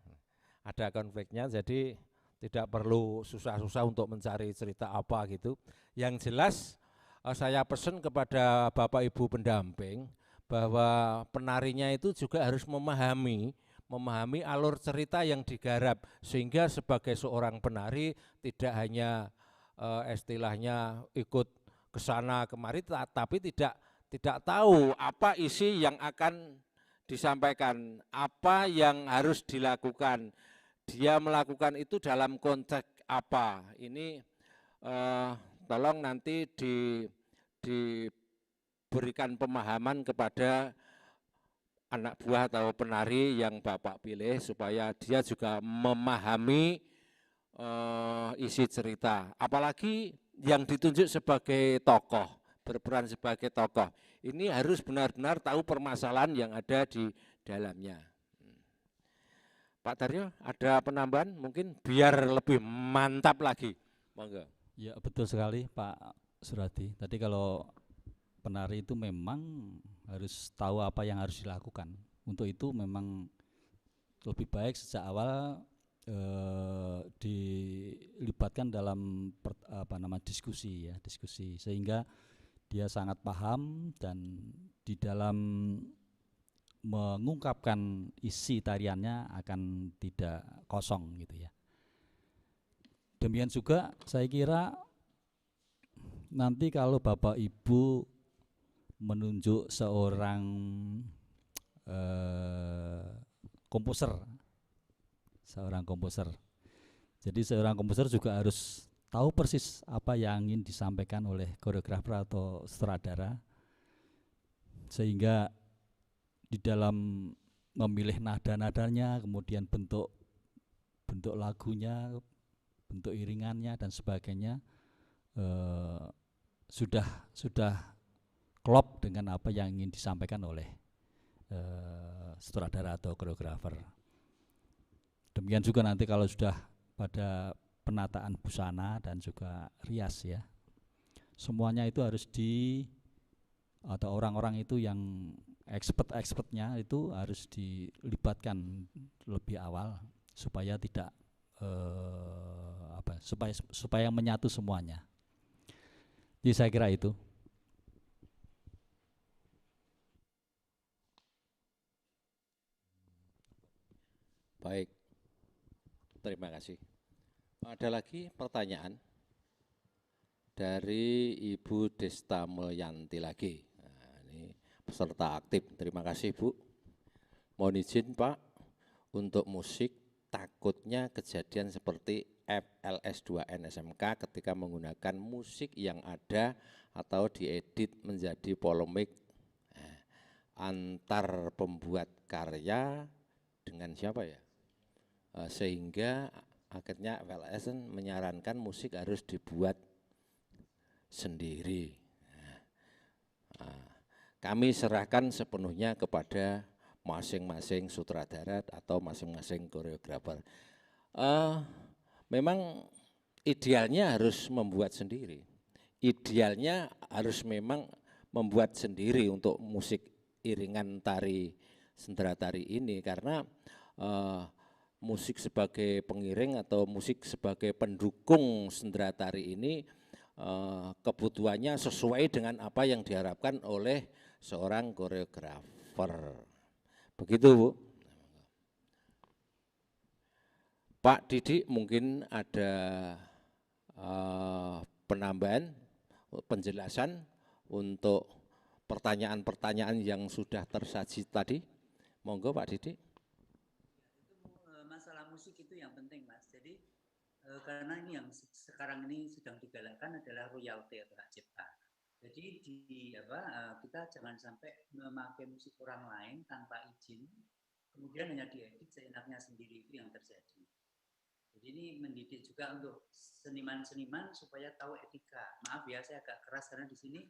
Ada konfliknya, jadi tidak perlu susah-susah untuk mencari cerita apa gitu. Yang jelas saya pesan kepada Bapak Ibu pendamping bahwa penarinya itu juga harus memahami alur cerita yang digarap, sehingga sebagai seorang penari tidak hanya istilahnya ikut ke sana kemari, tapi tidak tahu apa isi yang akan disampaikan, apa yang harus dilakukan. Dia melakukan itu dalam konteks apa. Ini tolong nanti diberikan pemahaman kepada anak buah atau penari yang Bapak pilih, supaya dia juga memahami isi cerita. Apalagi yang ditunjuk sebagai tokoh, berperan sebagai tokoh, ini harus benar-benar tahu permasalahan yang ada di dalamnya. Pak Daryo, ada penambahan mungkin biar lebih mantap lagi? Monggo. Ya betul sekali Pak Suradi. Tadi kalau penari itu memang harus tahu apa yang harus dilakukan. Untuk itu memang lebih baik sejak awal dilibatkan dalam diskusi, sehingga dia sangat paham dan di dalam mengungkapkan isi tariannya akan tidak kosong gitu ya. Demikian juga saya kira nanti kalau Bapak Ibu menunjuk seorang komposer, jadi seorang komposer juga harus tahu persis apa yang ingin disampaikan oleh koreografer atau sutradara, sehingga di dalam memilih nada-nadanya, kemudian bentuk lagunya, bentuk iringannya dan sebagainya sudah klop dengan apa yang ingin disampaikan oleh sutradara atau koreografer. Demikian juga nanti kalau sudah pada penataan busana dan juga rias ya, semuanya itu harus atau orang-orang itu yang expertnya itu harus dilibatkan lebih awal supaya tidak supaya menyatu semuanya. Jadi saya kira itu. Baik, terima kasih. Ada lagi pertanyaan dari Ibu Desta Mulyanti lagi. Nah, ini peserta aktif. Terima kasih Bu. Mohon izin Pak, untuk musik takutnya kejadian seperti FLS2N SMK ketika menggunakan musik yang ada atau diedit menjadi polemik antar pembuat karya dengan siapa ya? Sehingga akhirnya FLS menyarankan musik harus dibuat sendiri. Kami serahkan sepenuhnya kepada masing-masing sutradara atau masing-masing koreografer. Memang idealnya harus membuat sendiri. Idealnya harus memang membuat sendiri untuk musik iringan tari sendera tari ini, karena musik sebagai pengiring atau musik sebagai pendukung sendera tari ini kebutuhannya sesuai dengan apa yang diharapkan oleh seorang koreografer. Begitu Bu. Pak Didi mungkin ada penambahan, penjelasan untuk pertanyaan-pertanyaan yang sudah tersaji tadi. Monggo Pak Didi. Masalah musik itu yang penting Mas. Jadi karena ini yang sekarang ini sedang digalakkan adalah royalti atau hak cipta. Jadi kita jangan sampai memakai musik orang lain tanpa izin, kemudian hanya diedit seenaknya sendiri, itu yang terjadi. Jadi ini mendidik juga untuk seniman-seniman supaya tahu etika. Maaf ya, saya agak keras karena di sini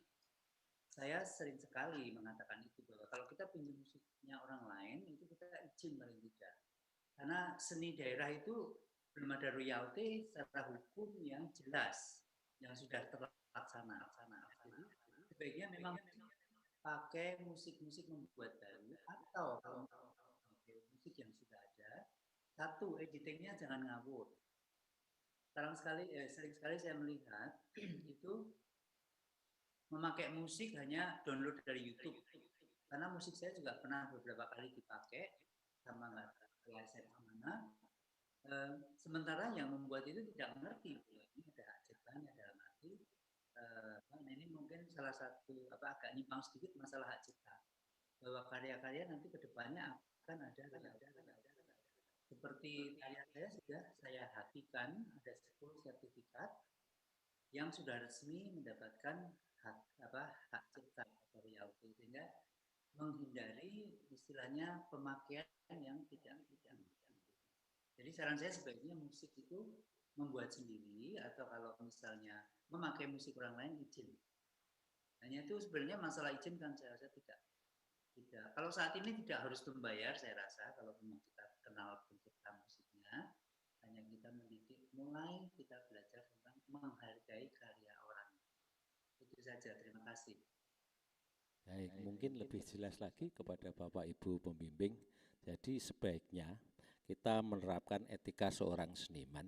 saya sering sekali mengatakan itu, bahwa kalau kita pinjam musiknya orang lain itu kita izin paling tidak. Karena seni daerah itu belum ada royalti secara hukum yang jelas, yang sudah terlaksana. Jadi sebaiknya memang pakai musik-musik membuat baru, atau kalau pakai musik yang sudah ada, satu, editingnya jangan ngawur. Sering sekali saya melihat itu memakai musik hanya download dari YouTube. Karena musik saya juga pernah beberapa kali dipakai sama nggak tahu mana. Sementara yang membuat itu tidak mengerti bahwa ini ada hak ciptanya, dalam arti ini mungkin salah satu agak nyimpang sedikit masalah hak cipta, bahwa karya-karya nanti kedepannya akan ada seperti karya saya sudah saya hakikan ada 10 sertifikat yang sudah resmi mendapatkan hak cipta atau royalti, sehingga menghindari istilahnya pemakaian yang tidak. Jadi saran saya sebaiknya musik itu membuat sendiri, atau kalau misalnya memakai musik orang lain izin. Hanya itu sebenarnya masalah izin kan saya rasa tidak. Kalau saat ini tidak harus membayar, saya rasa kalau memang kita kenal pencipta musiknya, hanya kita mendidik, mulai kita belajar tentang menghargai karya orang. Itu saja, terima kasih. Baik, mungkin lebih jelas lagi kepada Bapak Ibu pembimbing. Jadi sebaiknya kita menerapkan etika seorang seniman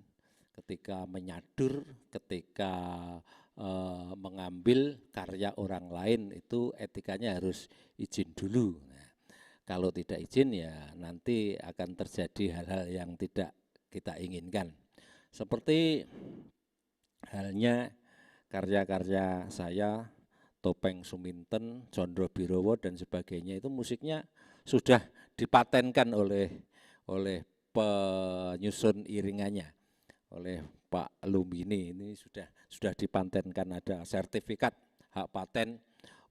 ketika menyadur, ketika mengambil karya orang lain, itu etikanya harus izin dulu. Nah, kalau tidak izin ya nanti akan terjadi hal-hal yang tidak kita inginkan. Seperti halnya karya-karya saya, Topeng Suminten, Condro Birowo dan sebagainya, itu musiknya sudah dipatenkan oleh penyusun iringannya, oleh Pak Lumbini. Ini sudah dipatenkan, ada sertifikat hak paten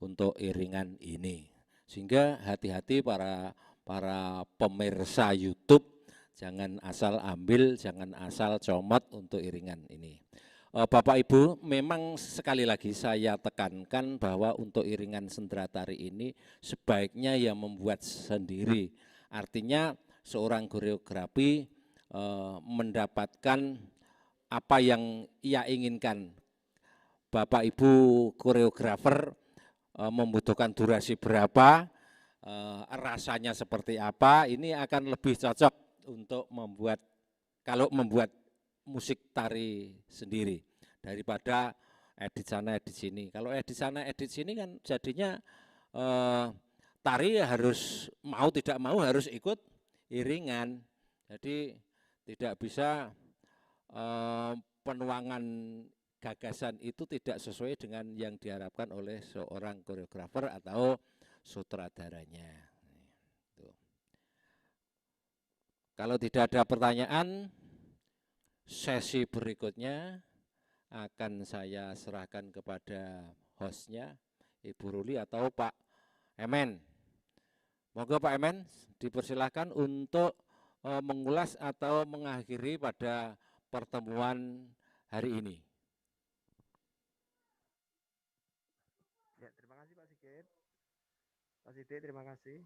untuk iringan ini. Sehingga hati-hati para pemirsa YouTube, jangan asal ambil, jangan asal comot untuk iringan ini. Bapak Ibu, memang sekali lagi saya tekankan bahwa untuk iringan sendera tari ini sebaiknya yang membuat sendiri. Artinya seorang koreografi mendapatkan apa yang ia inginkan. Bapak Ibu koreografer membutuhkan durasi berapa, rasanya seperti apa, ini akan lebih cocok untuk membuat, kalau membuat musik tari sendiri daripada edit sana edit sini. Kalau edit sana edit sini kan jadinya tari harus mau tidak mau harus ikut iringan. Jadi tidak bisa penuangan gagasan itu tidak sesuai dengan yang diharapkan oleh seorang koreografer atau sutradaranya. Kalau tidak ada pertanyaan, sesi berikutnya akan saya serahkan kepada hostnya, Ibu Ruli atau Pak Emen. Monggo Pak Emen, dipersilahkan untuk mengulas atau mengakhiri pada pertemuan hari ini. Ya, terima kasih Pak Sigit. Pak Sidik, terima kasih.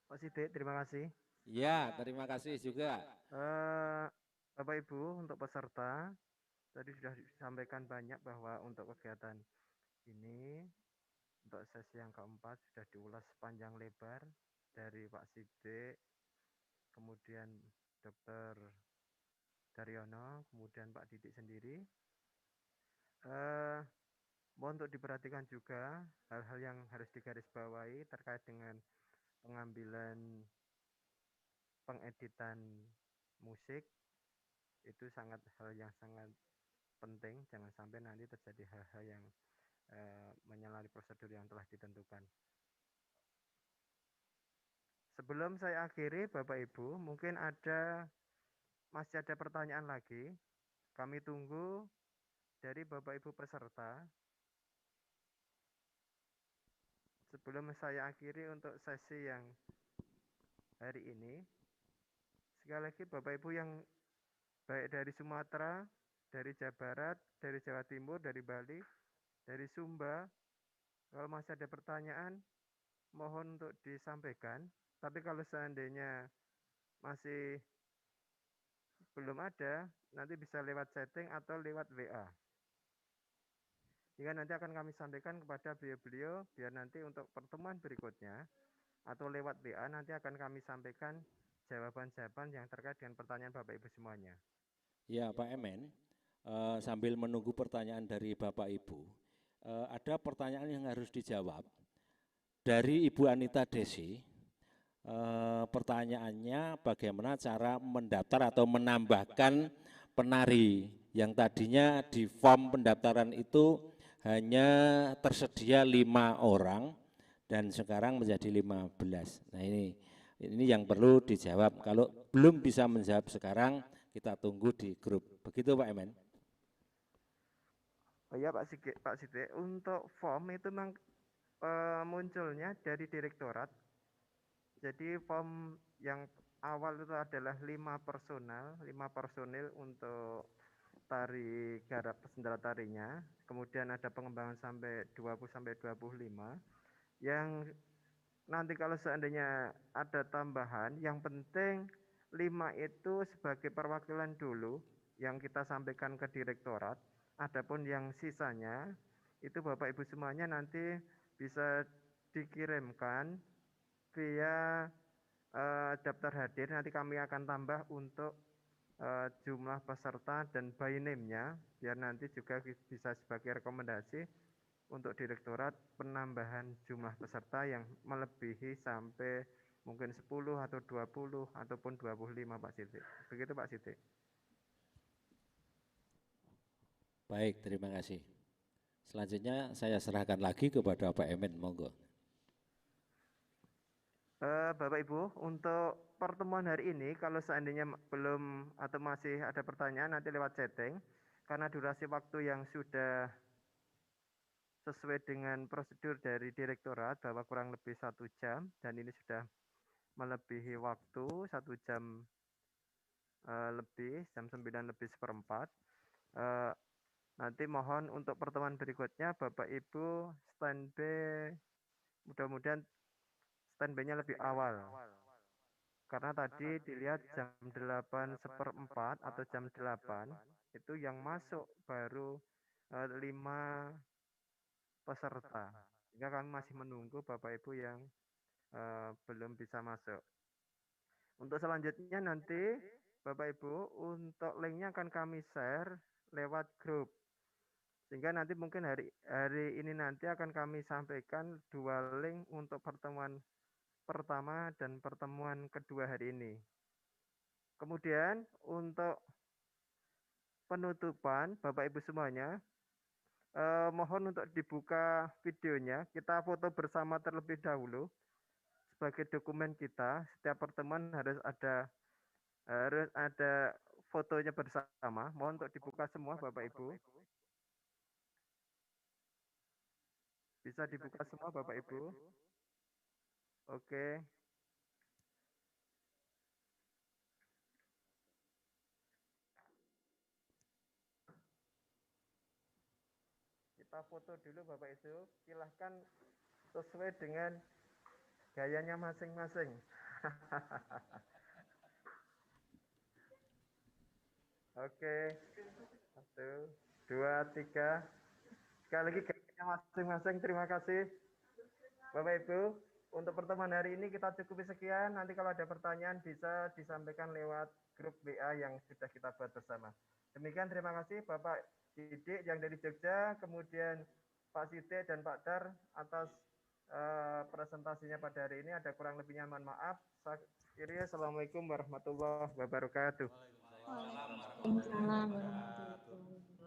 Pak Sidik, terima kasih. Ya, terima kasih juga. Bapak Ibu, untuk peserta, tadi sudah disampaikan banyak bahwa untuk kegiatan ini, untuk sesi yang keempat sudah diulas panjang lebar dari Pak Sidik, kemudian Dr. Daryono, kemudian Pak Didik sendiri. Mohon untuk diperhatikan juga hal-hal yang harus digarisbawahi terkait dengan pengambilan pengeditan musik. Itu hal yang sangat penting, jangan sampai nanti terjadi hal-hal yang menyalahi prosedur yang telah ditentukan. Sebelum saya akhiri, Bapak Ibu, mungkin ada masih ada pertanyaan lagi, kami tunggu dari Bapak Ibu peserta. Sebelum saya akhiri untuk sesi yang hari ini, sekali lagi Bapak Ibu yang baik dari Sumatera, dari Jawa Barat, dari Jawa Timur, dari Bali, dari Sumba, kalau masih ada pertanyaan, mohon untuk disampaikan. Tapi kalau seandainya masih belum ada, nanti bisa lewat chatting atau lewat WA. Hingga nanti akan kami sampaikan kepada beliau-beliau, biar nanti untuk pertemuan berikutnya, atau lewat WA nanti akan kami sampaikan jawaban-jawaban yang terkait dengan pertanyaan Bapak Ibu semuanya. Ya Pak Emen, sambil menunggu pertanyaan dari Bapak Ibu, ada pertanyaan yang harus dijawab. Dari Ibu Anita Desi, pertanyaannya bagaimana cara mendaftar atau menambahkan penari yang tadinya di form pendaftaran itu hanya tersedia 5 orang dan sekarang menjadi 15. Nah ini yang perlu dijawab. Kalau belum bisa menjawab sekarang, kita tunggu di grup. Begitu Pak Emen? Oh iya Pak Siti, untuk form itu memang munculnya dari direktorat. Jadi form yang awal itu adalah 5 personil untuk tari garap sendera tarinya, kemudian ada pengembangan sampai 20 sampai 25, yang nanti kalau seandainya ada tambahan, yang penting 5 itu sebagai perwakilan dulu yang kita sampaikan ke direktorat. Adapun yang sisanya itu Bapak Ibu semuanya nanti bisa dikirimkan via daftar hadir, nanti kami akan tambah untuk jumlah peserta dan by name-nya, biar nanti juga bisa sebagai rekomendasi untuk direktorat penambahan jumlah peserta yang melebihi sampai mungkin 10 atau 20 ataupun 25 Pak Siti. Begitu Pak Siti. Baik, terima kasih. Selanjutnya saya serahkan lagi kepada Pak Emen, monggo. Bapak Ibu, untuk pertemuan hari ini kalau seandainya belum atau masih ada pertanyaan nanti lewat chatting, karena durasi waktu yang sudah sesuai dengan prosedur dari direktorat bahwa kurang lebih 1 jam dan ini sudah melebihi waktu 1 jam lebih, jam 9 lebih seperempat. Nanti mohon untuk pertemuan berikutnya Bapak Ibu standby, mudah-mudahan standby-nya lebih awal. Karena tadi dilihat jam 8:15 atau jam 8 itu yang masuk baru 5 peserta. Sehingga kami masih menunggu Bapak Ibu yang belum bisa masuk. Untuk selanjutnya nanti Bapak Ibu untuk linknya akan kami share lewat grup. Sehingga nanti mungkin hari ini nanti akan kami sampaikan 2 link untuk pertemuan pertama dan pertemuan kedua hari ini. Kemudian untuk penutupan Bapak Ibu semuanya, mohon untuk dibuka videonya, kita foto bersama terlebih dahulu sebagai dokumen kita. Setiap pertemuan harus ada fotonya bersama. Mohon untuk dibuka semua Bapak Ibu. Bisa dibuka semua Bapak Ibu. Oke. Kita foto dulu Bapak Ibu. Silahkan sesuai dengan gayanya masing-masing. Oke. 1, 2, 3. Sekali lagi gayanya masing-masing. Terima kasih Bapak Ibu. Untuk pertemuan hari ini kita cukupi sekian. Nanti kalau ada pertanyaan bisa disampaikan lewat grup WA yang sudah kita buat bersama. Demikian, terima kasih Bapak Didik yang dari Jogja, kemudian Pak Siti dan Pak Dar atas presentasinya pada hari ini. Ada kurang lebihnya mohon maaf. Assalamualaikum warahmatullahi wabarakatuh. Waalaikumsalam warahmatullahi wabarakatuh.